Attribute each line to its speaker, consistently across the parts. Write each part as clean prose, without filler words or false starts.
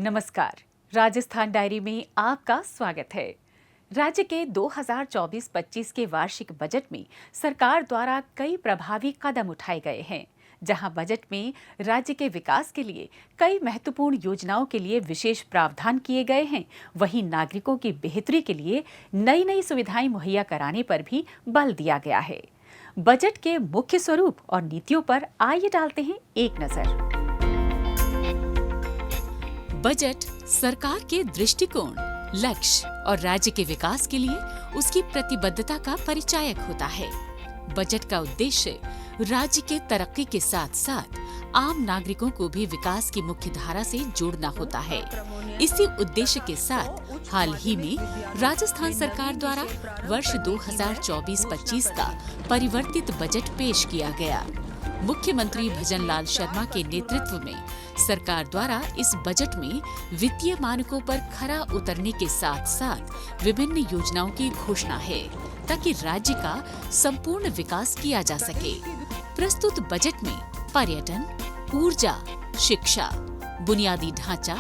Speaker 1: नमस्कार, राजस्थान डायरी में आपका स्वागत है। राज्य के 2024-25 के वार्षिक बजट में सरकार द्वारा कई प्रभावी कदम उठाए गए हैं, जहां बजट में राज्य के विकास के लिए कई महत्वपूर्ण योजनाओं के लिए विशेष प्रावधान किए गए हैं। वहीं नागरिकों की बेहतरी के लिए नई नई सुविधाएं मुहैया कराने पर भी बल दिया गया है। बजट के मुख्य स्वरूप और नीतियों पर आइए डालते हैं एक नजर।
Speaker 2: बजट सरकार के दृष्टिकोण, लक्ष्य और राज्य के विकास के लिए उसकी प्रतिबद्धता का परिचायक होता है। बजट का उद्देश्य राज्य के तरक्की के साथ साथ आम नागरिकों को भी विकास की मुख्य धारा से जोड़ना होता है। इसी उद्देश्य के साथ हाल ही में राजस्थान सरकार द्वारा वर्ष 2024-25 का परिवर्तित बजट पेश किया गया। मुख्यमंत्री भजन लाल शर्मा के नेतृत्व में सरकार द्वारा इस बजट में वित्तीय मानकों पर खरा उतरने के साथ साथ विभिन्न योजनाओं की घोषणा है, ताकि राज्य का संपूर्ण विकास किया जा सके। प्रस्तुत बजट में पर्यटन, ऊर्जा, शिक्षा, बुनियादी ढांचा,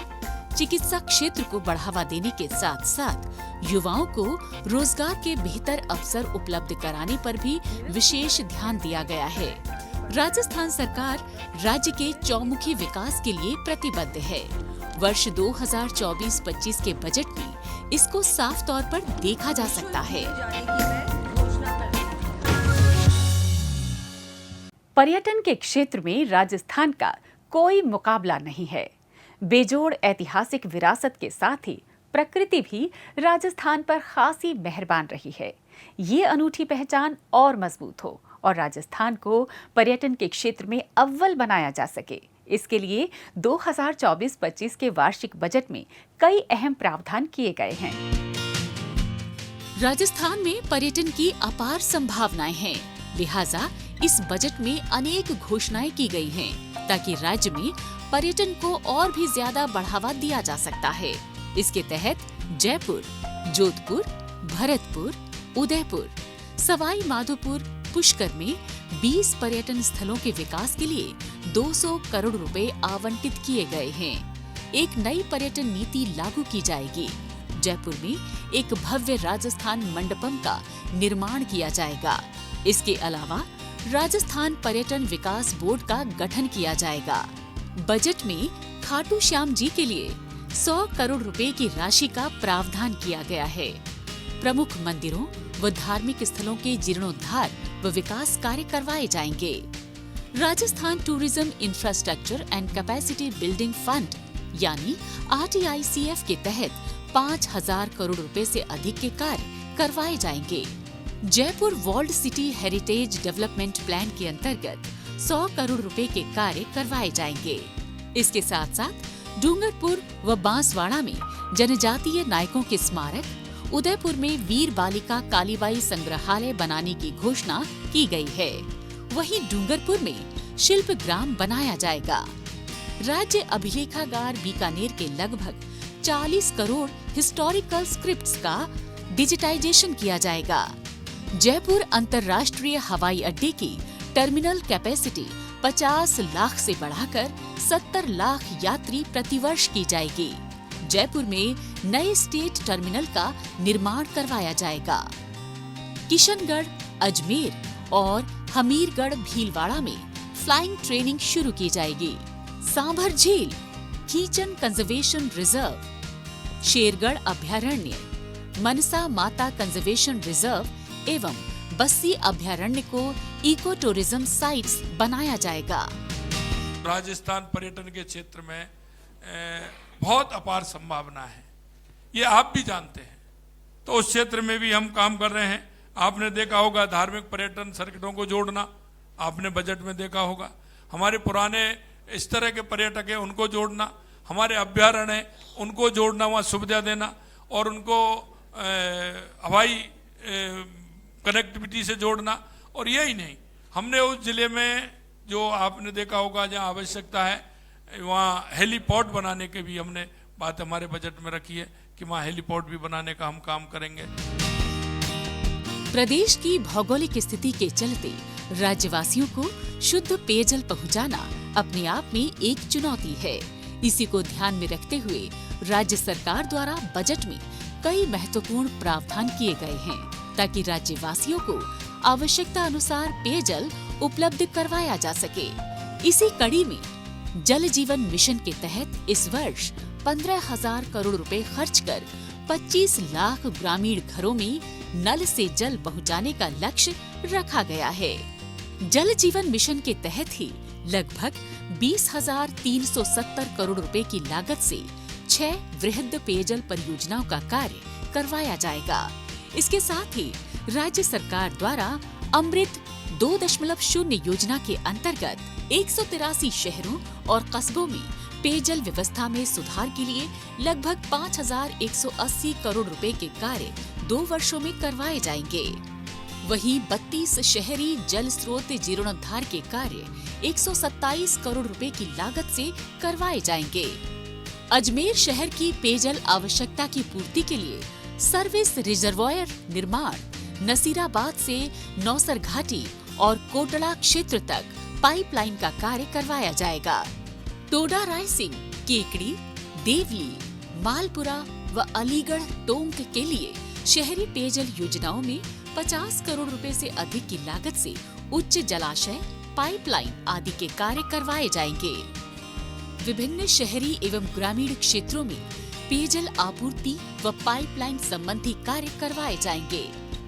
Speaker 2: चिकित्सा क्षेत्र को बढ़ावा देने के साथ साथ युवाओं को रोजगार के बेहतर अवसर उपलब्ध कराने पर भी विशेष ध्यान दिया गया है। राजस्थान सरकार राज्य के चौमुखी विकास के लिए प्रतिबद्ध है। वर्ष 2024-25 के बजट में इसको साफ तौर पर देखा जा सकता है।
Speaker 1: पर्यटन के क्षेत्र में राजस्थान का कोई मुकाबला नहीं है। बेजोड़ ऐतिहासिक विरासत के साथ ही प्रकृति भी राजस्थान पर खासी मेहरबान रही है। ये अनूठी पहचान और मजबूत हो और राजस्थान को पर्यटन के क्षेत्र में अव्वल बनाया जा सके, इसके लिए 2024-25 के वार्षिक बजट में कई अहम प्रावधान किए गए हैं।
Speaker 2: राजस्थान में पर्यटन की अपार संभावनाएं हैं, लिहाजा इस बजट में अनेक घोषणाएं की गई हैं, ताकि राज्य में पर्यटन को और भी ज्यादा बढ़ावा दिया जा सकता है। इसके तहत जयपुर, जोधपुर, भरतपुर, उदयपुर, सवाई माधोपुर, पुष्कर में 20 पर्यटन स्थलों के विकास के लिए 200 करोड़ रुपए आवंटित किए गए हैं। एक नई पर्यटन नीति लागू की जाएगी। जयपुर में एक भव्य राजस्थान मंडपम का निर्माण किया जाएगा। इसके अलावा राजस्थान पर्यटन विकास बोर्ड का गठन किया जाएगा। बजट में खाटू श्याम जी के लिए 100 करोड़ रुपए की राशि का प्रावधान किया गया है। प्रमुख मंदिरों व धार्मिक स्थलों के जीर्णोद्धार व विकास कार्य करवाए जाएंगे। Rajasthan tourism infrastructure and capacity building fund यानी RTICF के तहत 5000 करोड़ रुपए से अधिक के कार्य करवाए जाएंगे। Jaipur world city heritage development plan के अंतर्गत 100 करोड़ रुपए के कार्य करवाए जाएंगे। इसके साथ साथ डूंगरपुर व बांसवाड़ा में जनजातीय नायकों के स्मारक, उदयपुर में वीर बालिका कालीबाई संग्रहालय बनाने की घोषणा की गई है। वहीं डूंगरपुर में शिल्प ग्राम बनाया जाएगा। राज्य अभिलेखागार बीकानेर के लगभग 40 करोड़ हिस्टोरिकल स्क्रिप्ट्स का डिजिटाइजेशन किया जाएगा। जयपुर अंतर्राष्ट्रीय हवाई अड्डे की टर्मिनल कैपेसिटी 50 लाख से बढ़ाकर 70 लाख यात्री प्रतिवर्ष की जाएगी। जयपुर में नए स्टेट टर्मिनल का निर्माण करवाया जाएगा। किशनगढ़, अजमेर और हमीरगढ़ भीलवाड़ा में फ्लाइंग ट्रेनिंग शुरू की जाएगी। सांभर झील, कीचन कंजर्वेशन रिजर्व, शेरगढ़ अभ्यारण्य, मनसा माता कंजर्वेशन रिजर्व एवं बस्सी अभ्यारण्य को इको टूरिज्म साइट्स बनाया जाएगा।
Speaker 3: राजस्थान पर्यटन के क्षेत्र में बहुत अपार संभावना है, ये आप भी जानते हैं। तो उस क्षेत्र में भी हम काम कर रहे हैं। आपने देखा होगा धार्मिक पर्यटन सर्किटों को जोड़ना, आपने बजट में देखा होगा। हमारे पुराने इस तरह के पर्यटक हैं उनको जोड़ना, हमारे अभ्यारण्य हैं उनको जोड़ना, वहाँ सुविधा देना और उनको हवाई कनेक्टिविटी से जोड़ना। और यही नहीं, हमने उस जिले में जो आपने देखा होगा जहाँ आवश्यकता है वहाँ हेलीपोर्ट बनाने के भी हमने बात हमारे बजट में रखी है कि वहाँ हेलीपोर्ट भी बनाने का हम काम करेंगे।
Speaker 2: प्रदेश की भौगोलिक स्थिति के चलते राज्यवासियों को शुद्ध पेयजल पहुंचाना अपने आप में एक चुनौती है। इसी को ध्यान में रखते हुए राज्य सरकार द्वारा बजट में कई महत्वपूर्ण प्रावधान किए गए हैं ताकि राज्यवासियों को आवश्यकता अनुसार पेयजल उपलब्ध करवाया जा सके। इसी कड़ी में जल जीवन मिशन के तहत इस वर्ष 15,000 करोड़ रुपए खर्च कर 25 लाख ग्रामीण घरों में नल से जल पहुंचाने का लक्ष्य रखा गया है। जल जीवन मिशन के तहत ही लगभग 20,370 करोड़ रुपए की लागत से 6 वृहद पेयजल परियोजनाओं का कार्य करवाया जाएगा। इसके साथ ही राज्य सरकार द्वारा अमृत 2.0 योजना के अंतर्गत 183 शहरों और कस्बों में पेयजल व्यवस्था में सुधार के लिए लगभग 5,180 करोड़ रुपए के कार्य 2 वर्षों में करवाए जाएंगे। वहीं 32 शहरी जल स्रोत जीर्णोद्धार के कार्य 127 करोड़ रुपए की लागत से करवाए जाएंगे। अजमेर शहर की पेयजल आवश्यकता की पूर्ति के लिए सर्विस रिजर्वायर निर्माण, नसीराबाद से नौसर घाटी और कोटड़ा क्षेत्र तक पाइपलाइन का कार्य करवाया जाएगा। टोडा रायसिंह, केकड़ी, देवली, मालपुरा व अलीगढ़ टोंक के लिए शहरी पेयजल योजनाओं में 50 करोड़ रुपए से अधिक की लागत से उच्च जलाशय, पाइपलाइन आदि के कार्य करवाए जाएंगे। विभिन्न शहरी एवं ग्रामीण क्षेत्रों में पेयजल आपूर्ति व पाइपलाइन संबंधी कार्य करवाए जाएंगे।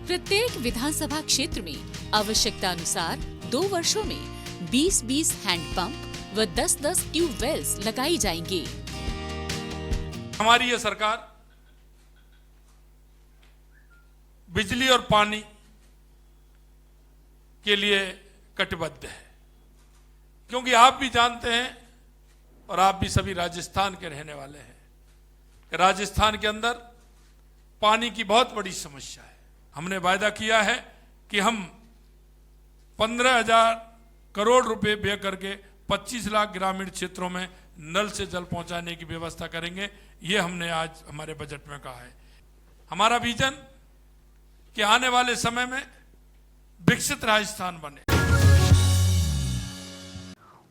Speaker 2: प्रत्येक विधानसभा क्षेत्र में आवश्यकता अनुसार 2 वर्षों में 20-20 हैंडपंप व 10-10 ट्यूबवेल्स लगाई जाएंगी।
Speaker 3: हमारी ये सरकार बिजली और पानी के लिए कटिबद्ध है, क्योंकि आप भी जानते हैं और आप भी सभी राजस्थान के रहने वाले हैं कि राजस्थान के अंदर पानी की बहुत बड़ी समस्या है। हमने वायदा किया है कि हम 15,000 करोड़ रुपए व्यय करके 25 लाख ग्रामीण क्षेत्रों में नल से जल पहुंचाने की व्यवस्था करेंगे। ये हमने आज हमारे बजट में कहा है। हमारा विजन कि आने वाले समय में विकसित राजस्थान बने।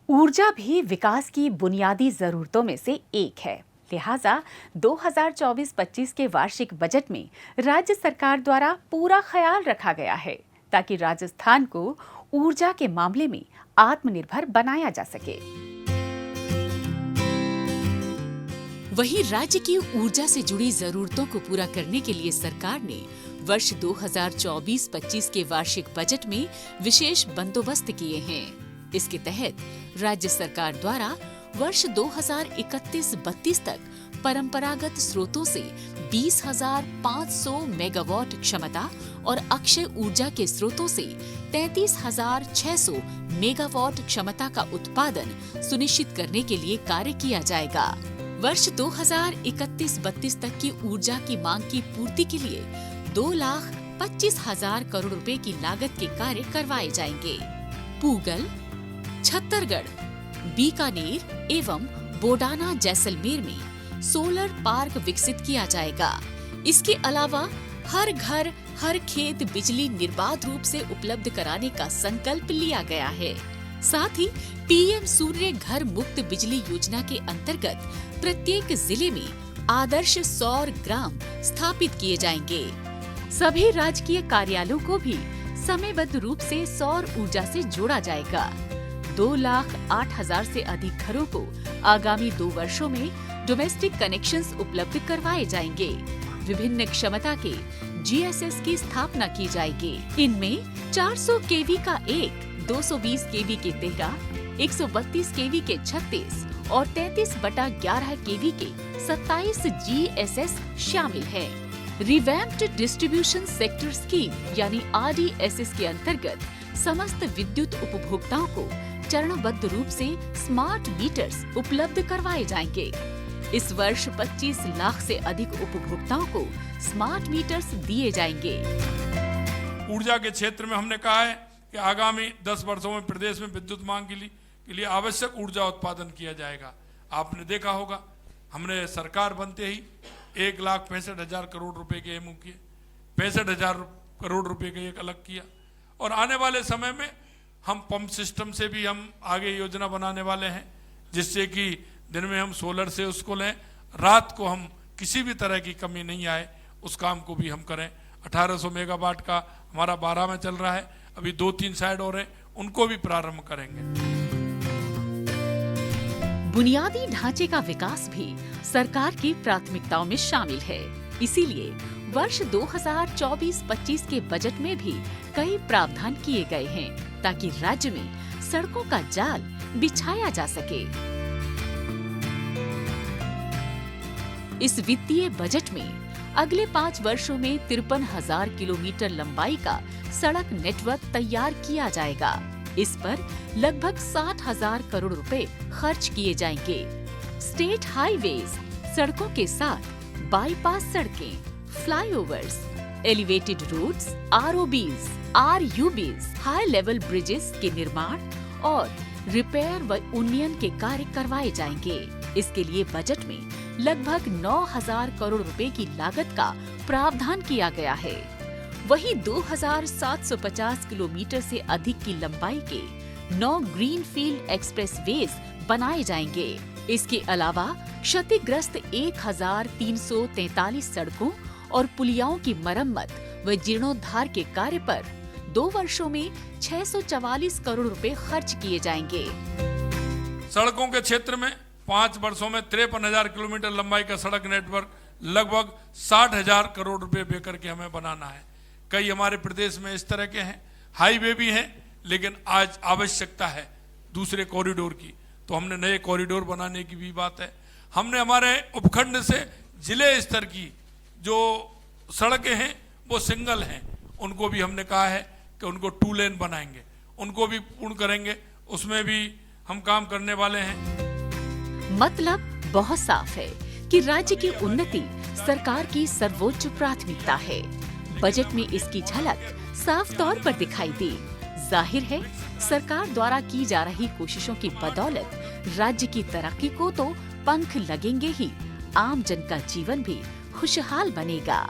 Speaker 1: ऊर्जा भी विकास की बुनियादी जरूरतों में से एक है। लिहाजा 2024-25 के वार्षिक बजट में राज्य सरकार द्वारा पूरा ख्याल रखा गया है ताकि राजस्थान को ऊर्जा के मामले में आत्मनिर्भर बनाया जा सके।
Speaker 2: वहीं राज्य की ऊर्जा से जुड़ी जरूरतों को पूरा करने के लिए सरकार ने वर्ष 2024-25 के वार्षिक बजट में विशेष बंदोबस्त किए हैं। इसके तहत राज्य सरकार द्वारा वर्ष 2031-32 तक परंपरागत स्रोतों से 20,500 मेगावाट क्षमता और अक्षय ऊर्जा के स्रोतों से 33,600 मेगावाट क्षमता का उत्पादन सुनिश्चित करने के लिए कार्य किया जाएगा। वर्ष 2031-32 तक की ऊर्जा की मांग की पूर्ति के लिए 2,25,000 करोड़ रुपए की लागत के कार्य करवाए जाएंगे। पूगल, छत्तरगढ़, बीकानेर एवं बोडाना जैसलमेर में सोलर पार्क विकसित किया जाएगा। इसके अलावा हर घर हर खेत बिजली निर्बाध रूप से उपलब्ध कराने का संकल्प लिया गया है। साथ ही पीएम सूर्य घर मुक्त बिजली योजना के अंतर्गत प्रत्येक जिले में आदर्श सौर ग्राम स्थापित किए जाएंगे।
Speaker 1: सभी राजकीय कार्यालयों को भी समयबद्ध रूप से सौर ऊर्जा से जोड़ा जाएगा। 2,08,000 से अधिक घरों को आगामी 2 वर्षों में डोमेस्टिक कनेक्शंस उपलब्ध करवाए जाएंगे। विभिन्न क्षमता के जीएसएस की स्थापना की जाएगी। इनमें 400 केवी का 1, 220 केवी के 13, 132 केवी के 36 और 33/11 केवी के 27 जीएसएस शामिल है। रिवैम्प्ड डिस्ट्रीब्यूशन सेक्टर स्कीम यानी RDSS के अंतर्गत समस्त विद्युत उपभोक्ताओं को चरणबद्ध रूप से स्मार्ट मीटर्स उपलब्ध करवाए जाएंगे। इस वर्ष 25 लाख से अधिक उपभोक्ताओं को स्मार्ट मीटर्स दिए जाएंगे।
Speaker 3: ऊर्जा के क्षेत्र में हमने कहा है कि आगामी 10 वर्षों में प्रदेश में विद्युत मांग के लिए आवश्यक ऊर्जा उत्पादन किया जाएगा। आपने देखा होगा हमने सरकार बनते ही 1,65,000 करोड़ रुपए के एमओ किए, 65,000 करोड़ रुपए का एक अलग किया और आने वाले समय में हम पंप सिस्टम से भी हम आगे योजना बनाने वाले हैं जिससे कि दिन में हम सोलर से उसको लें, रात को हम किसी भी तरह की कमी नहीं आए उस काम को भी हम करें। 1800 मेगावाट का हमारा 12 में चल रहा है, अभी 2-3 साइड और हैं, उनको भी प्रारंभ करेंगे।
Speaker 2: बुनियादी ढांचे का विकास भी सरकार की प्राथमिकताओं में शामिल है। इसीलिए वर्ष 2024-25 के बजट में भी कई प्रावधान किए गए हैं ताकि राज्य में सड़कों का जाल बिछाया जा सके। इस वित्तीय बजट में अगले 5 वर्षों में 53,000 किलोमीटर लंबाई का सड़क नेटवर्क तैयार किया जाएगा। इस पर लगभग 60,000 करोड़ रुपए खर्च किए जाएंगे। स्टेट हाईवेज, सड़कों के साथ बाईपास सड़कें, flyovers, elevated routes, ROBs, RUBs, high level bridges के निर्माण और रिपेयर व उन्नयन के कार्य करवाए जाएंगे। इसके लिए बजट में लगभग 9,000 करोड़ रुपए की लागत का प्रावधान किया गया है। वहीं 2,750 किलोमीटर से अधिक की लंबाई के 9 ग्रीनफील्ड एक्सप्रेसवेज बनाए जाएंगे। इसके अलावा क्षतिग्रस्त 1,343 सड़कों और पुलियाओं की मरम्मत व जीर्णोद्धार के कार्य पर 2 वर्षों में 644 करोड़ रुपए खर्च किए जाएंगे।
Speaker 3: सड़कों के क्षेत्र में 5 वर्षों में 53,000 किलोमीटर लंबाई का सड़क नेटवर्क लगभग 60,000 करोड़ रुपए बेकर के हमें बनाना है। कई हमारे प्रदेश में इस तरह के हैं, हाईवे भी हैं, लेकिन आज आवश्यकता है दूसरे कॉरिडोर की, तो हमने नए कॉरिडोर बनाने की भी बात है। हमने हमारे उपखंड से जिले स्तर की जो सड़कें हैं वो सिंगल हैं, उनको भी हमने कहा है कि उनको 2 लेन बनाएंगे, उनको भी पूर्ण करेंगे, उसमें भी हम काम करने वाले हैं।
Speaker 2: मतलब बहुत साफ है कि राज्य की उन्नति सरकार की सर्वोच्च प्राथमिकता है। बजट में इसकी झलक साफ तौर पर दिखाई दी। जाहिर है सरकार द्वारा की जा रही कोशिशों की बदौलत राज्य की तरक्की को तो पंख लगेंगे ही, आम जन का जीवन भी खुशहाल बनेगा।